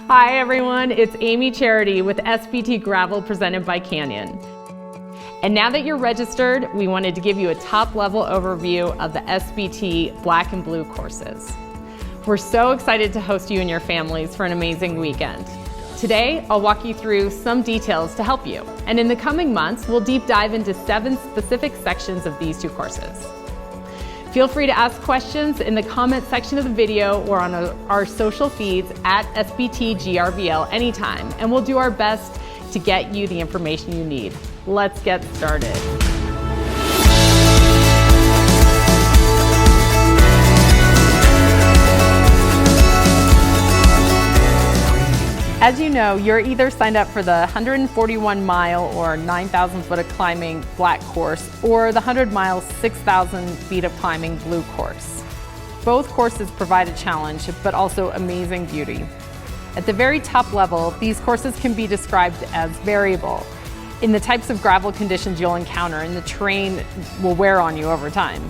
Hi everyone, it's Amy Charity with SBT Gravel presented by Canyon. And now that you're registered, we wanted to give you a top-level overview of the SBT Black and Blue courses. We're so excited to host you and your families for an amazing weekend. Today, I'll walk you through some details to help you. And in the coming months, we'll deep dive into 7 specific sections of these 2 courses. Feel free to ask questions in the comment section of the video or on our social feeds at SBTGRVL anytime, and we'll do our best to get you the information you need. Let's get started. As you know, you're either signed up for the 141-mile or 9,000 foot of climbing black course or the 100-mile, 6,000 feet of climbing blue course. Both courses provide a challenge, but also amazing beauty. At the very top level, these courses can be described as variable in the types of gravel conditions you'll encounter and the terrain will wear on you over time.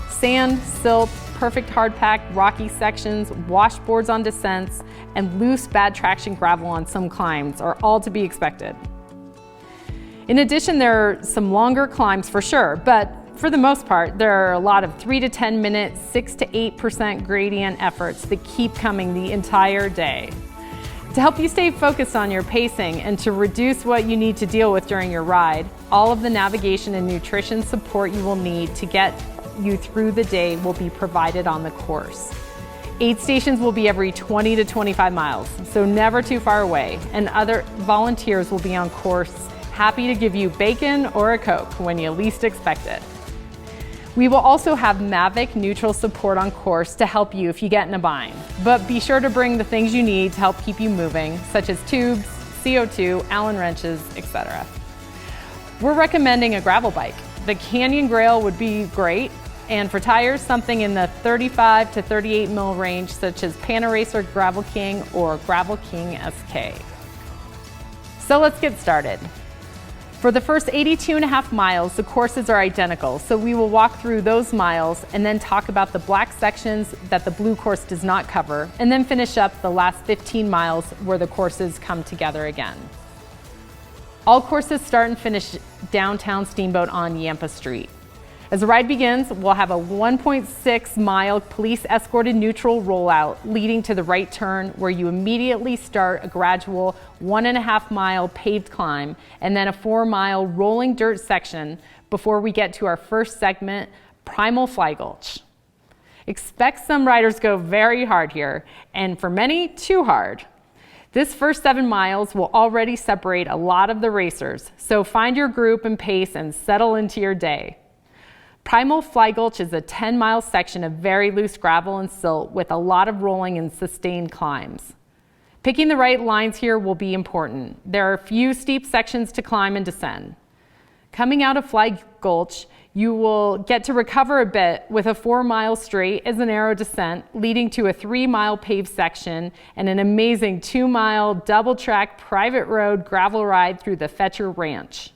Sand, silt, perfect hard-packed rocky sections, washboards on descents, and loose bad traction gravel on some climbs are all to be expected. In addition, there are some longer climbs for sure, but for the most part, there are a lot of 3 to 10 minute, 6 to 8% gradient efforts that keep coming the entire day. To help you stay focused on your pacing and to reduce what you need to deal with during your ride, all of the navigation and nutrition support you will need to get you through the day will be provided on the course. Aid stations will be every 20 to 25 miles, so never too far away, and other volunteers will be on course, happy to give you bacon or a Coke when you least expect it. We will also have Mavic neutral support on course to help you if you get in a bind, but be sure to bring the things you need to help keep you moving, such as tubes, CO2, Allen wrenches, etc. We're recommending a gravel bike. The Canyon Grail would be great, and for tires, something in the 35 to 38 mil range, such as Panaracer Gravel King or Gravel King SK. So let's get started. For the first 82.5 miles, the courses are identical, so we will walk through those miles and then talk about the black sections that the blue course does not cover, and then finish up the last 15 miles where the courses come together again. All courses start and finish downtown Steamboat on Yampa Street. As the ride begins, we'll have a 1.6 mile police escorted neutral rollout leading to the right turn, where you immediately start a gradual 1.5 mile paved climb and then a 4 mile rolling dirt section before we get to our first segment, Primal Fly Gulch. Expect some riders go very hard here, and for many, too hard. This first 7 miles will already separate a lot of the racers, so find your group and pace and settle into your day. Primal Fly Gulch is a 10-mile section of very loose gravel and silt with a lot of rolling and sustained climbs. Picking the right lines here will be important. There are a few steep sections to climb and descend. Coming out of Fly Gulch, you will get to recover a bit with a 4-mile straight as a narrow descent, leading to a 3-mile paved section and an amazing 2-mile double-track private road gravel ride through the Fetcher Ranch.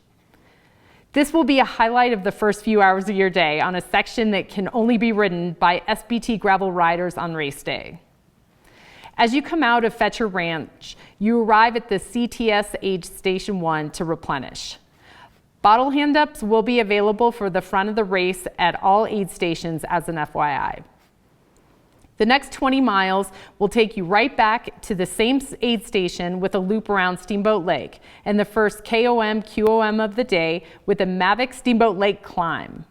This will be a highlight of the first few hours of your day on a section that can only be ridden by SBT gravel riders on race day. As you come out of Fetcher Ranch, you arrive at the CTS Aid Station 1 to replenish. Bottle hand-ups will be available for the front of the race at all aid stations as an FYI. The next 20 miles will take you right back to the same aid station with a loop around Steamboat Lake and the first KOM/QOM of the day with a Mavic Steamboat Lake climb.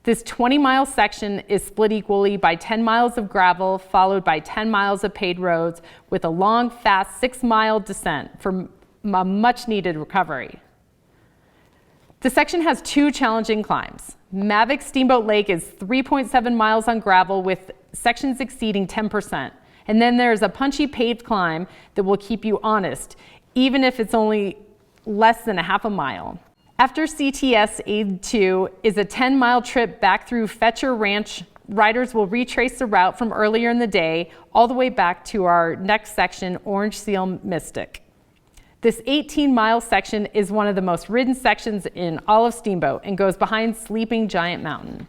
This 20-mile section is split equally by 10 miles of gravel followed by 10 miles of paved roads with a long, fast 6-mile descent for a much-needed recovery. The section has 2 challenging climbs. Mavic Steamboat Lake is 3.7 miles on gravel with sections exceeding 10%. And then there's a punchy paved climb that will keep you honest, even if it's only less than a half a mile. After CTS Aid 2 is a 10-mile trip back through Fetcher Ranch. Riders will retrace the route from earlier in the day all the way back to our next section, Orange Seal Mystic. This 18-mile section is one of the most ridden sections in all of Steamboat and goes behind Sleeping Giant Mountain.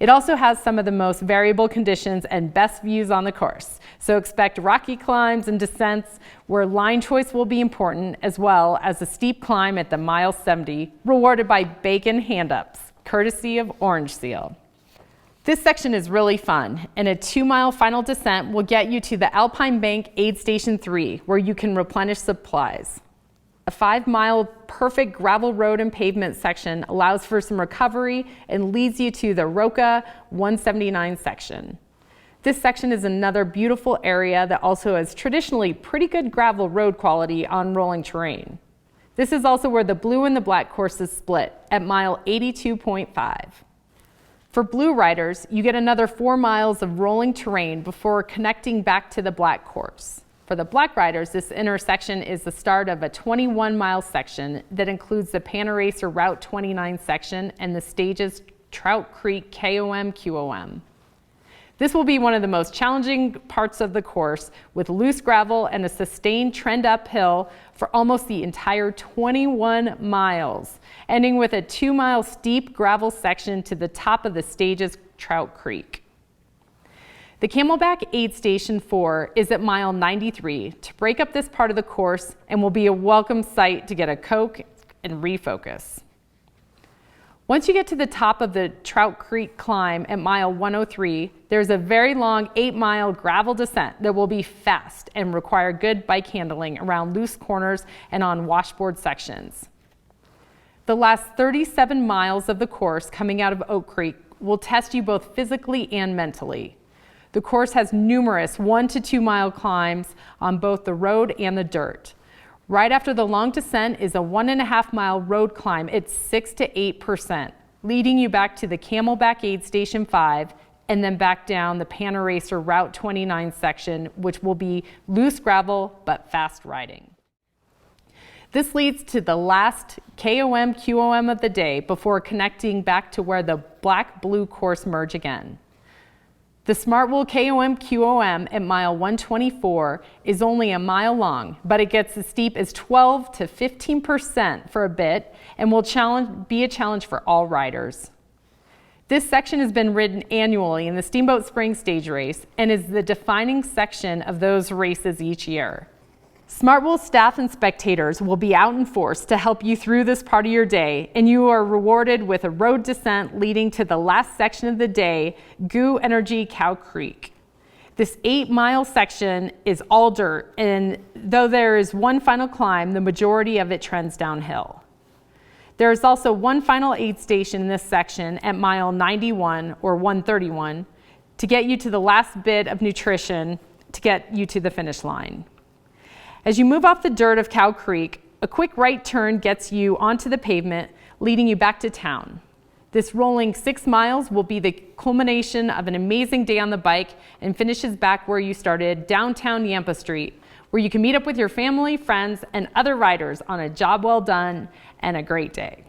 It also has some of the most variable conditions and best views on the course. So expect rocky climbs and descents where line choice will be important, as well as a steep climb at the mile 70, rewarded by bacon hand-ups, courtesy of Orange Seal. This section is really fun, and a 2-mile final descent will get you to the Alpine Bank Aid Station 3, where you can replenish supplies. A 5-mile perfect gravel road and pavement section allows for some recovery and leads you to the Roca 179 section. This section is another beautiful area that also has traditionally pretty good gravel road quality on rolling terrain. This is also where the blue and the black courses split at mile 82.5. For blue riders, you get another 4 miles of rolling terrain before connecting back to the black course. For the black riders, this intersection is the start of a 21-mile section that includes the Panaracer Route 29 section and the stages Trout Creek KOM-QOM. This will be one of the most challenging parts of the course, with loose gravel and a sustained trend uphill for almost the entire 21 miles, ending with a 2-mile steep gravel section to the top of the stage's Trout Creek. The Camelback Aid Station 4 is at mile 93 to break up this part of the course and will be a welcome sight to get a Coke and refocus. Once you get to the top of the Trout Creek climb at mile 103, there's a very long 8-mile gravel descent that will be fast and require good bike handling around loose corners and on washboard sections. The last 37 miles of the course coming out of Oak Creek will test you both physically and mentally. The course has numerous 1 to 2 mile climbs on both the road and the dirt. Right after the long descent is a 1.5 mile road climb at 6 to 8%, leading you back to the Camelback Aid Station 5 and then back down the Panaracer Route 29 section, which will be loose gravel but fast riding. This leads to the last KOM-QOM of the day before connecting back to where the black-blue course merge again. The Smartwool KOM-QOM at mile 124 is only a mile long, but it gets as steep as 12 to 15% for a bit and will be a challenge for all riders. This section has been ridden annually in the Steamboat Spring Stage Race and is the defining section of those races each year. Smartwool staff and spectators will be out in force to help you through this part of your day, and you are rewarded with a road descent leading to the last section of the day, Goo Energy Cow Creek. This 8-mile section is all dirt, and though there is one final climb, the majority of it trends downhill. There is also one final aid station in this section at mile 91 or 131 to get you to the last bit of nutrition to get you to the finish line. As you move off the dirt of Cow Creek, a quick right turn gets you onto the pavement, leading you back to town. This rolling 6 miles will be the culmination of an amazing day on the bike and finishes back where you started, downtown Yampa Street, where you can meet up with your family, friends, and other riders on a job well done and a great day.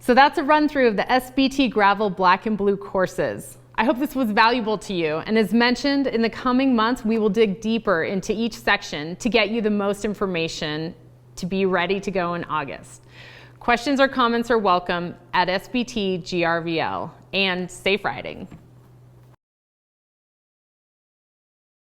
So that's a run through of the SBT Gravel Black and Blue courses. I hope this was valuable to you, and as mentioned, in the coming months we will dig deeper into each section to get you the most information to be ready to go in August. Questions or comments are welcome at SBT GRVL, and safe riding.